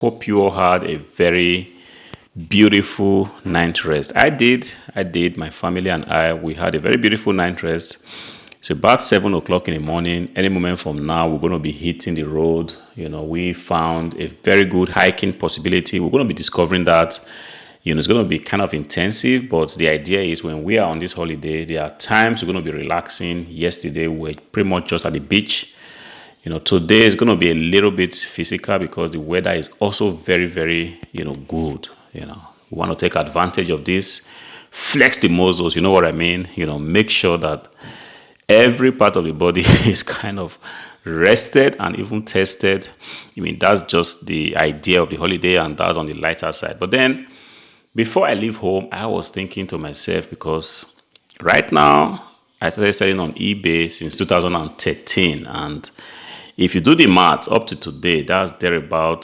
Hope you all had a very beautiful night rest. I did. My family and I, we had a very beautiful night rest. It's about 7 o'clock in the morning. Any moment from now, we're going to be hitting the road. We found a very good hiking possibility. We're going to be discovering that. It's going to be kind of intensive, but the idea is when we are on this holiday, there are times we're going to be relaxing. Yesterday, we were pretty much just at the beach. Today is going to be a little bit physical because the weather is also very, very, good. We want to take advantage of this, flex the muscles, you know what I mean? Make sure that every part of the body is kind of rested and even tested. That's just the idea of the holiday, and that's on the lighter side. But then, before I leave home, I was thinking to myself, because right now, I started selling on eBay since 2013, and if you do the math up to today, that's there about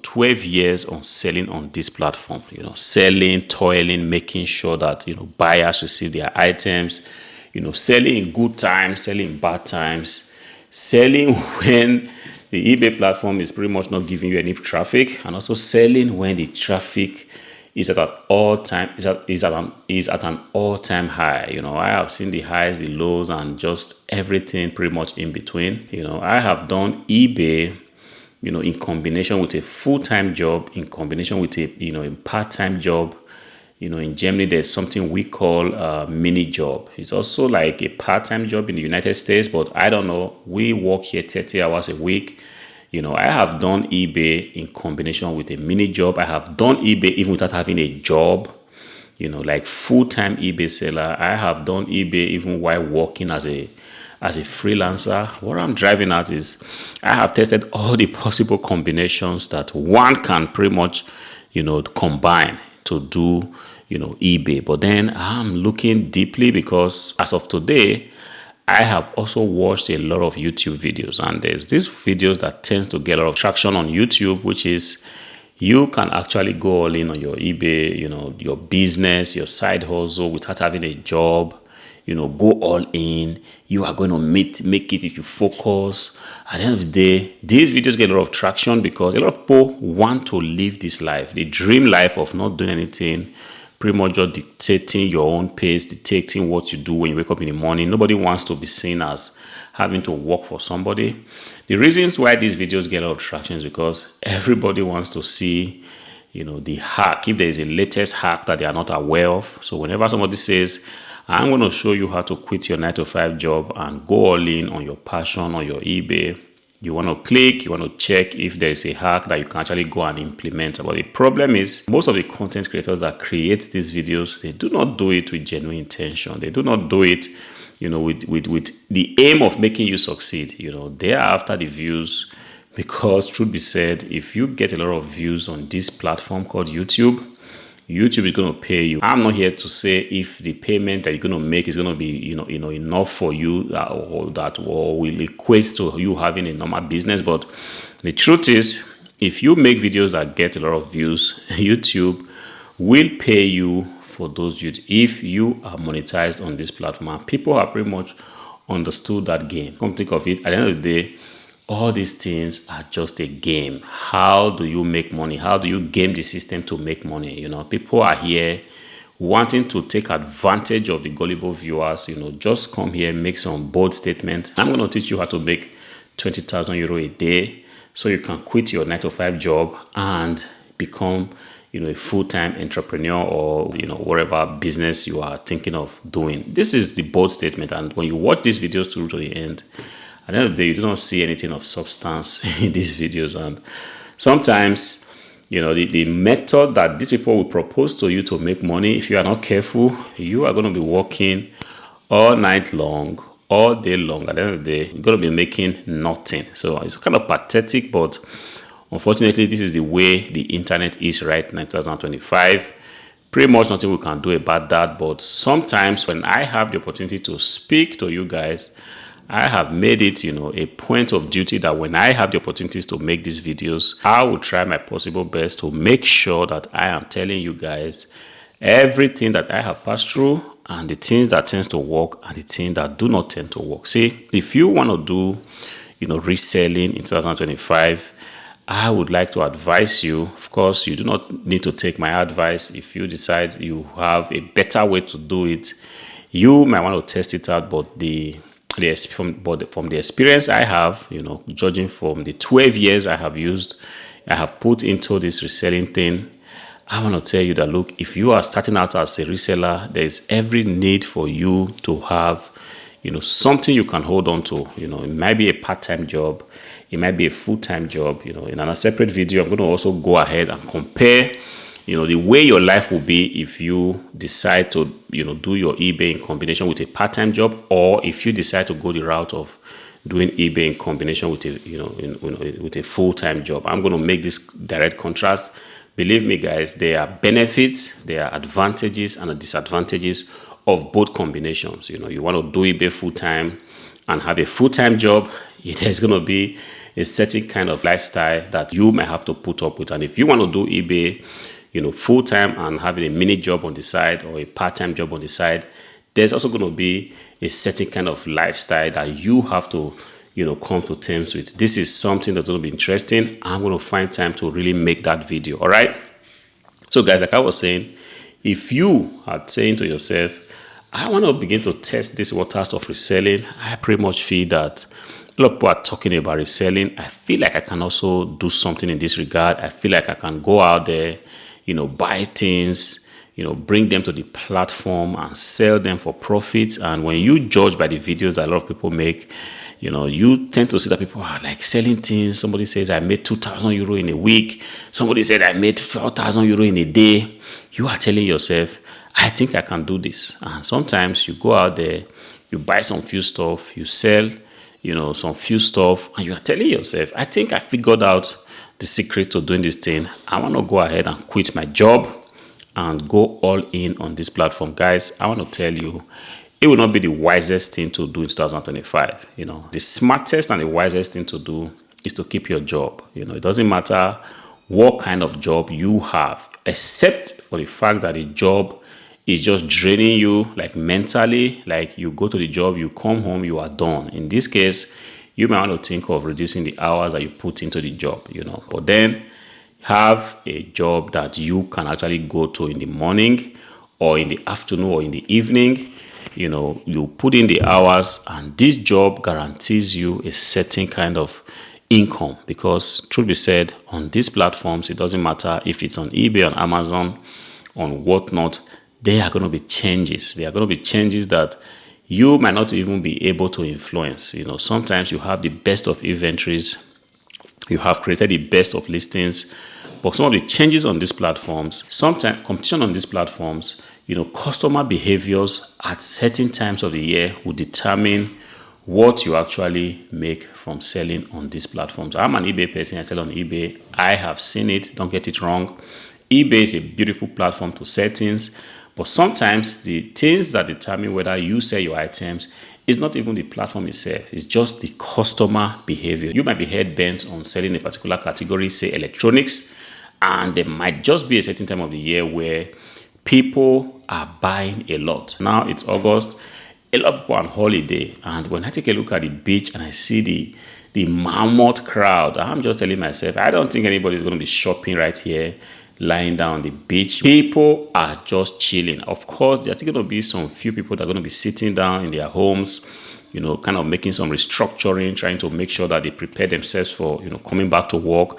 12 years on selling on this platform. Selling, toiling, making sure that buyers receive their items. Selling in good times, selling in bad times, selling when the eBay platform is pretty much not giving you any traffic, and also selling when the traffic is at an all-time high. I have seen the highs, the lows, and just everything pretty much in between. I have done eBay, in combination with a full-time job, in combination with a part-time job. In Germany, there's something we call a mini job. It's also like a part-time job in the United States, but I don't know. We work here 30 hours a week. I have done eBay in combination with a mini job. I have done eBay even without having a job, like full-time eBay seller. I have done eBay even while working as a freelancer. What I'm driving at is I have tested all the possible combinations that one can pretty much, combine to do, eBay. But then I'm looking deeply because as of today, I have also watched a lot of YouTube videos, and there's these videos that tends to get a lot of traction on YouTube, which is you can actually go all in on your eBay, your business, your side hustle without having a job. Go all in. You are going to make it if you focus. At the end of the day, these videos get a lot of traction because a lot of people want to live this life, the dream life of not doing anything, pretty much just dictating your own pace, dictating what you do when you wake up in the morning. Nobody wants to be seen as having to work for somebody. The reasons why these videos get a lot of traction is because everybody wants to see, the hack, if there is a latest hack that they are not aware of. So whenever somebody says, I'm going to show you how to quit your 9-to-5 job and go all in on your passion, on your eBay, you want to click, you want to check if there is a hack that you can actually go and implement. But the problem is most of the content creators that create these videos, they do not do it with genuine intention. They do not do it, with the aim of making you succeed. They are after the views because, truth be said, if you get a lot of views on this platform called YouTube is going to pay you. I'm not here to say if the payment that you're going to make is going to be, enough for you or will equate to you having a normal business. But the truth is, if you make videos that get a lot of views, YouTube will pay you for those views if you are monetized on this platform. And people have pretty much understood that game. Come think of it, at the end of the day, all these things are just a game. How do you make money? How do you game the system to make money? People are here wanting to take advantage of the gullible viewers. Just come here, make some bold statement. I'm going to teach you how to make 20,000 euro a day so you can quit your 9-to-5 job and become, a full-time entrepreneur or, whatever business you are thinking of doing. This is the bold statement. And when you watch these videos through to the end, at the end of the day, you do not see anything of substance in these videos. And sometimes, the method that these people will propose to you to make money, if you are not careful, you are going to be working all night long, all day long. At the end of the day, you're going to be making nothing. So it's kind of pathetic, but unfortunately, this is the way the internet is right now in 2025. Pretty much nothing we can do about that. But sometimes when I have the opportunity to speak to you guys, I have made it, a point of duty that when I have the opportunities to make these videos, I will try my possible best to make sure that I am telling you guys everything that I have passed through and the things that tends to work and the things that do not tend to work. See, if you want to do, reselling in 2025, I would like to advise you. Of course, you do not need to take my advice. If you decide you have a better way to do it, you might want to test it out. But from the experience I have, judging from the 12 years I have put into this reselling thing, I want to tell you that, look, if you are starting out as a reseller, there is every need for you to have, something you can hold on to. It might be a part-time job. It might be a full-time job. In a separate video, I'm going to also go ahead and compare, the way your life will be if you decide to, do your eBay in combination with a part-time job, or if you decide to go the route of doing eBay in combination with with a full-time job. I'm going to make this direct contrast. Believe me, guys, there are benefits, there are advantages and disadvantages of both combinations. You want to do eBay full-time and have a full-time job, there's going to be a certain kind of lifestyle that you might have to put up with. And if you want to do eBay, full-time and having a mini job on the side or a part-time job on the side, there's also going to be a certain kind of lifestyle that you have to come to terms with. This is something that's going to be interesting. I'm going to find time to really make that video. All right. So guys, like I was saying, if you are saying to yourself, I want to begin to test these waters of reselling, I pretty much feel that a lot of people are talking about reselling. I feel like I can also do something in this regard. I feel like I can go out there, buy things, bring them to the platform and sell them for profit. And when you judge by the videos that a lot of people make, you tend to see that people are like selling things. Somebody says, I made 2,000 euro in a week. Somebody said, I made 4,000 euro in a day. You are telling yourself, I think I can do this. And sometimes you go out there, you buy some few stuff, you sell, some few stuff, and you are telling yourself, I think I figured out the secret to doing this thing. I want to go ahead and quit my job and go all in on this platform. Guys, I want to tell you, it will not be the wisest thing to do in 2025. The smartest and the wisest thing to do is to keep your job. It doesn't matter what kind of job you have, except for the fact that the job is just draining you, like mentally. Like you go to the job, you come home, you are done. In this case, you might want to think of reducing the hours that you put into the job, but then have a job that you can actually go to in the morning or in the afternoon or in the evening. You put in the hours, and this job guarantees you a certain kind of income, because truth be said, on these platforms, it doesn't matter if it's on eBay, on Amazon, on whatnot, there are going to be changes. There are going to be changes that you might not even be able to influence. Sometimes you have the best of inventories, you have created the best of listings, but some of the changes on these platforms, sometimes competition on these platforms, customer behaviors at certain times of the year will determine what you actually make from selling on these platforms. I'm an eBay person. I sell on eBay. I have seen it. Don't get it wrong. eBay is a beautiful platform to sell things, but sometimes the things that determine whether you sell your items is not even the platform itself. It's just the customer behavior. You might be head bent on selling a particular category, say electronics, and there might just be a certain time of the year where people are buying a lot. Now it's August. A lot of people are on holiday, and when I take a look at the beach and I see the mammoth crowd, I'm just telling myself, I don't think anybody's going to be shopping right here, lying down on the beach. People are just chilling. Of course, there's still going to be some few people that are going to be sitting down in their homes, kind of making some restructuring, trying to make sure that they prepare themselves for, coming back to work.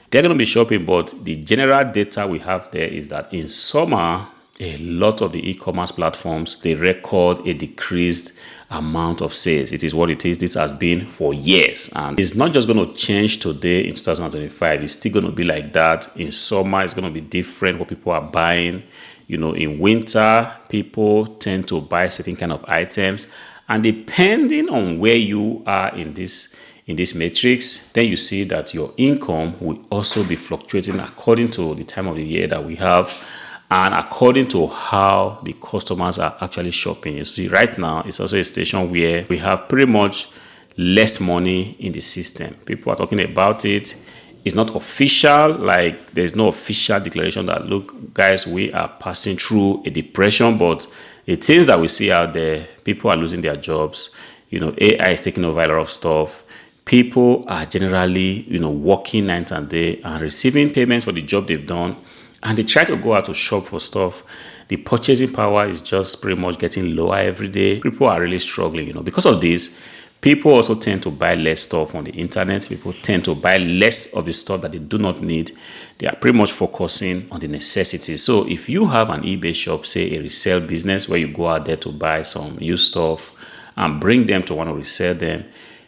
They're going to be shopping, but the general data we have there is that in summer, a lot of the e-commerce platforms, they record a decreased amount of sales. It is what it is. This has been for years, and it's not just going to change today in 2025. It's still going to be like that. In summer, it's going to be different what people are buying. In winter, people tend to buy certain kind of items, and depending on where you are in this matrix, then you see that your income will also be fluctuating according to the time of the year that we have, and according to how the customers are actually shopping. You see, right now, it's also a station where we have pretty much less money in the system. People are talking about it. It's not official, like there's no official declaration that, look, guys, we are passing through a depression, but the things that we see out there, people are losing their jobs. AI is taking over a lot of stuff. People are generally, working night and day and receiving payments for the job they've done. And they try to go out to shop for stuff. The purchasing power is just pretty much getting lower every day. People are really struggling, Because of this, people also tend to buy less stuff on the internet. People tend to buy less of the stuff that they do not need. They are pretty much focusing on the necessities. So if you have an eBay shop, say a resale business where you go out there to buy some used stuff and bring them to want to resell them,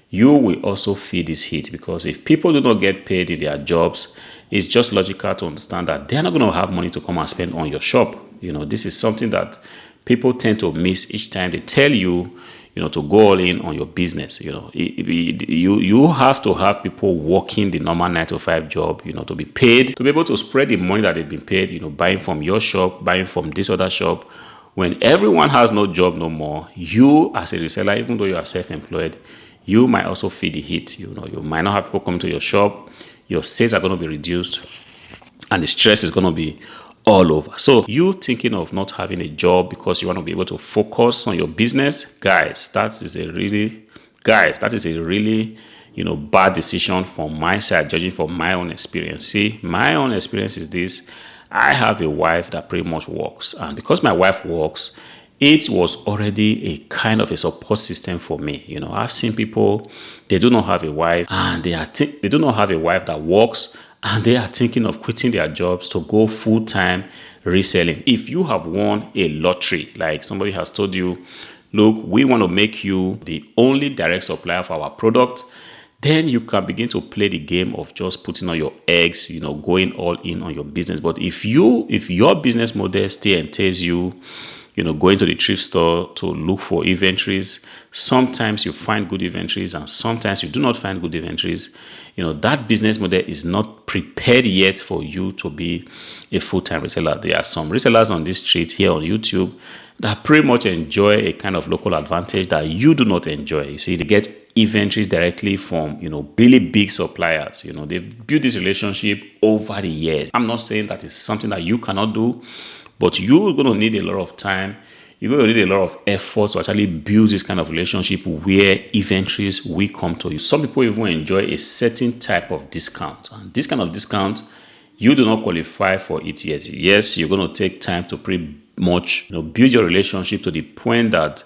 you will also feel this heat, because if people do not get paid in their jobs, it's just logical to understand that they're not going to have money to come and spend on your shop. This is something that people tend to miss each time they tell you, to go all in on your business. You have to have people working the normal 9 to 5 job, to be paid, to be able to spread the money that they've been paid, buying from your shop, buying from this other shop. When everyone has no job no more, you as a reseller, even though you are self-employed, you might also feel the heat. You might not have people coming to your shop. Your sales are going to be reduced, and the stress is going to be all over. So you thinking of not having a job because you want to be able to focus on your business, guys, that is a really bad decision from my side, judging from my own experience. See, my own experience is this: I have a wife that pretty much works, and because my wife works, it was already a kind of a support system for me. I've seen people, they do not have a wife, and they do not have a wife that works, and they are thinking of quitting their jobs to go full-time reselling. If you have won a lottery, like somebody has told you, look, we want to make you the only direct supplier for our product, then you can begin to play the game of just putting on your eggs, going all in on your business. But if your business model still entails you, going to the thrift store to look for inventories, sometimes you find good inventories and sometimes you do not find good inventories. That business model is not prepared yet for you to be a full-time reseller. There are some resellers on this street here on YouTube that pretty much enjoy a kind of local advantage that you do not enjoy. You see, they get inventories directly from, really big suppliers. They've built this relationship over the years. I'm not saying that it's something that you cannot do, but you're going to need a lot of time. You're going to need a lot of effort to actually build this kind of relationship where inventories will come to you. Some people even enjoy a certain type of discount. And this kind of discount, you do not qualify for it yet. Yes, you're going to take time to pretty much build your relationship to the point that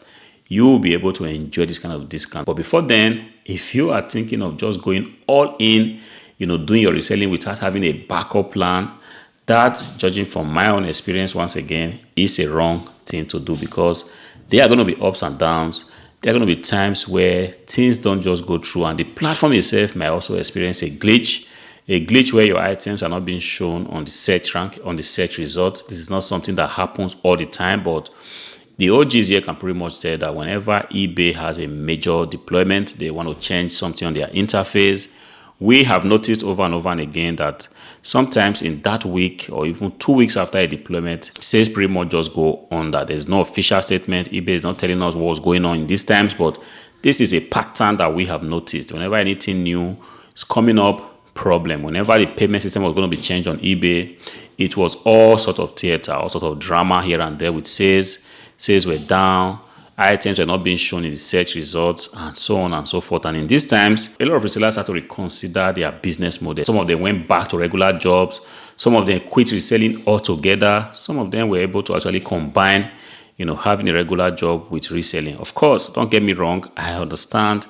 you will be able to enjoy this kind of discount. But before then, if you are thinking of just going all in, doing your reselling without having a backup plan, that, judging from my own experience, once again, is a wrong thing to do, because there are going to be ups and downs. There are going to be times where things don't just go through, and the platform itself might also experience a glitch where your items are not being shown on the search rank, on the search results. This is not something that happens all the time, but the OGs here can pretty much say that whenever eBay has a major deployment, they want to change something on their interface. We have noticed over and over and again that sometimes in that week or even 2 weeks after a deployment, sales pretty much just go under. There's no official statement. eBay is not telling us what's going on in these times, but this is a pattern that we have noticed. Whenever anything new is coming up, problem. Whenever the payment system was going to be changed on eBay, it was all sort of theater, all sort of drama here and there with sales. Sales were down. Items were not being shown in the search results, and so on and so forth. And in these times, a lot of resellers had to reconsider their business model. Some of them went back to regular jobs. Some of them quit reselling altogether. Some of them were able to actually combine, having a regular job with reselling. Of course, don't get me wrong. I understand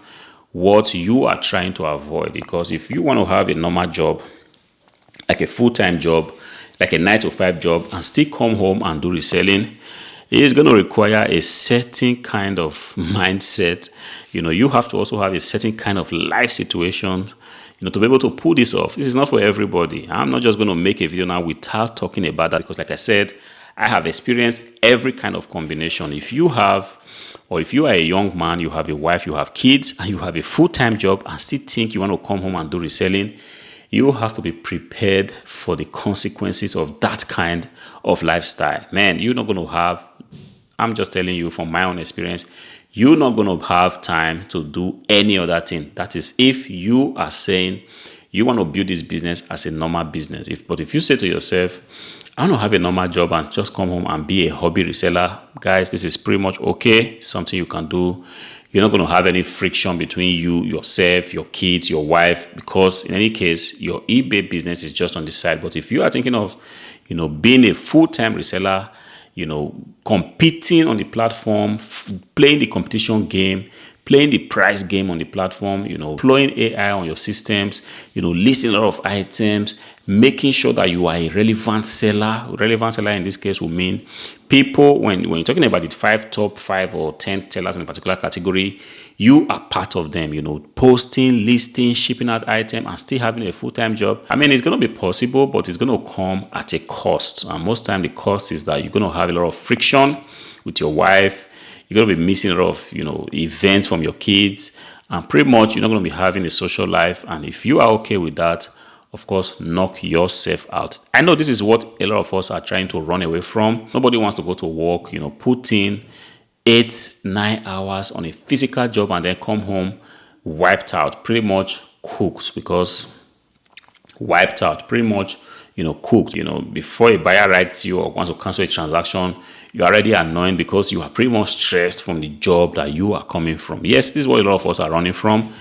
what you are trying to avoid, because if you want to have a normal job, like a full-time job, like a 9 to 5 job, and still come home and do reselling, it is going to require a certain kind of mindset. You have to also have a certain kind of life situation, to be able to pull this off. This is not for everybody. I'm not just going to make a video now without talking about that, because like I said, I have experienced every kind of combination. If you are a young man, you have a wife, you have kids, and you have a full-time job and still think you want to come home and do reselling, you have to be prepared for the consequences of that kind of lifestyle. Man, you're not going to have, I'm just telling you from my own experience, you're not going to have time to do any other thing. That is, if you are saying you want to build this business as a normal business. But if you say to yourself, I want to have a normal job and just come home and be a hobby reseller, guys, this is pretty much okay. Something you can do. You're not going to have any friction between you, yourself, your kids, your wife, because in any case, your eBay business is just on the side. But if you are thinking of, being a full-time reseller, competing on the platform, playing the competition game, playing the price game on the platform, deploying AI on your systems, listing a lot of items, making sure that you are a relevant seller. Relevant seller in this case will mean people, when you're talking about the top 5 or 10 sellers in a particular category, you are part of them, posting, listing, shipping out items, and still having a full-time job. I mean, it's going to be possible, but it's going to come at a cost. And most time the cost is that you're going to have a lot of friction with your wife. You're going to be missing a lot of, events from your kids. And pretty much you're not going to be having a social life. And if you are okay with that, of course, knock yourself out. I know this is what a lot of us are trying to run away from. Nobody wants to go to work, put in 8-9 hours on a physical job and then come home wiped out, pretty much cooked, because wiped out, pretty much, cooked. Before a buyer writes you or wants to cancel a transaction, you're already annoyed because you are pretty much stressed from the job that you are coming from. Yes, this is what a lot of us are running from.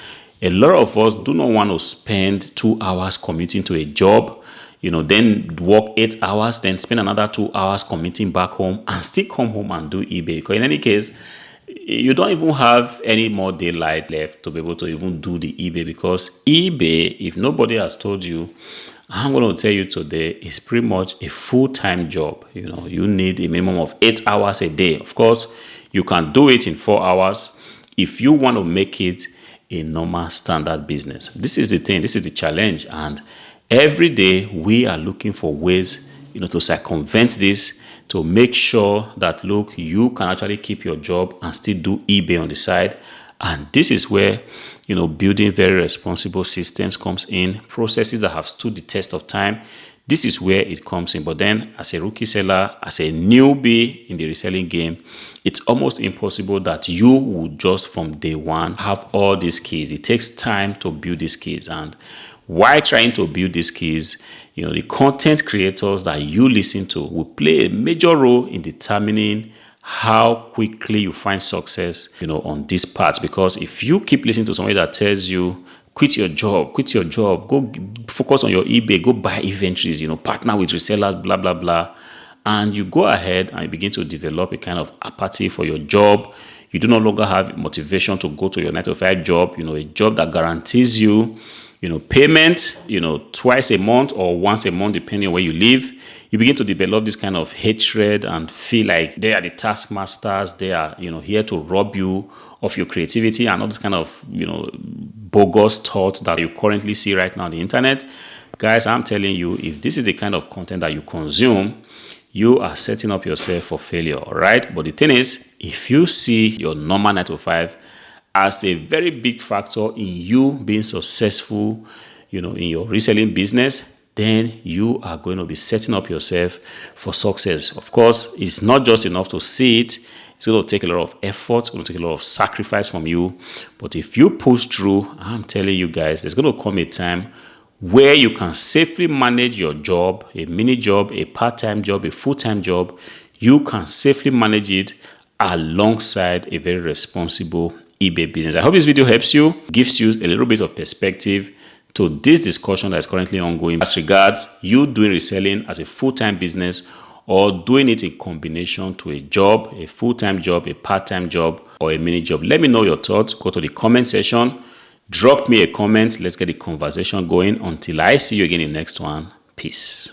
A lot of us do not want to spend 2 hours commuting to a job, then work 8 hours, then spend another 2 hours commuting back home and still come home and do eBay. Because in any case, you don't even have any more daylight left to be able to even do the eBay, because eBay, if nobody has told you, I'm going to tell you today, is pretty much a full-time job. You need a minimum of 8 hours a day. Of course, you can do it in 4 hours if you want to make it a normal standard business. This is the thing. This is the challenge. And every day we are looking for ways, to circumvent this, to make sure that, look, you can actually keep your job and still do eBay on the side. And this is where, building very responsible systems comes in, processes that have stood the test of time. This is where it comes in. But then as a rookie seller, as a newbie in the reselling game, it's almost impossible that you would just from day one have all these keys. It takes time to build these keys. And while trying to build these keys, the content creators that you listen to will play a major role in determining how quickly you find success, on this part. Because if you keep listening to somebody that tells you, quit your job, go focus on your eBay, go buy inventories, partner with resellers, blah, blah, blah. And you go ahead and you begin to develop a kind of apathy for your job. You do no longer have motivation to go to your 9-to-5 job, a job that guarantees you, payment, twice a month or once a month, depending on where you live. You begin to develop this kind of hatred and feel like they are the taskmasters. They are, here to rob you of your creativity and all this kind of, bogus thoughts that you currently see right now on the internet. Guys, I'm telling you, if this is the kind of content that you consume, you are setting up yourself for failure, all right? But the thing is, if you see your normal 9-to-5 as a very big factor in you being successful, in your reselling business, then you are going to be setting up yourself for success. Of course, it's not just enough to see it. It's going to take a lot of effort. It's going to take a lot of sacrifice from you. But if you push through, I'm telling you guys, there's going to come a time where you can safely manage your job, a mini job, a part-time job, a full-time job. You can safely manage it alongside a very responsible eBay business. I hope this video helps you, gives you a little bit of perspective to this discussion that is currently ongoing as regards you doing reselling as a full-time business or doing it in combination to a job, a full-time job, a part-time job, or a mini job. Let me know your thoughts. Go to the comment section. Drop me a comment. Let's get the conversation going. Until I see you again in the next one. Peace.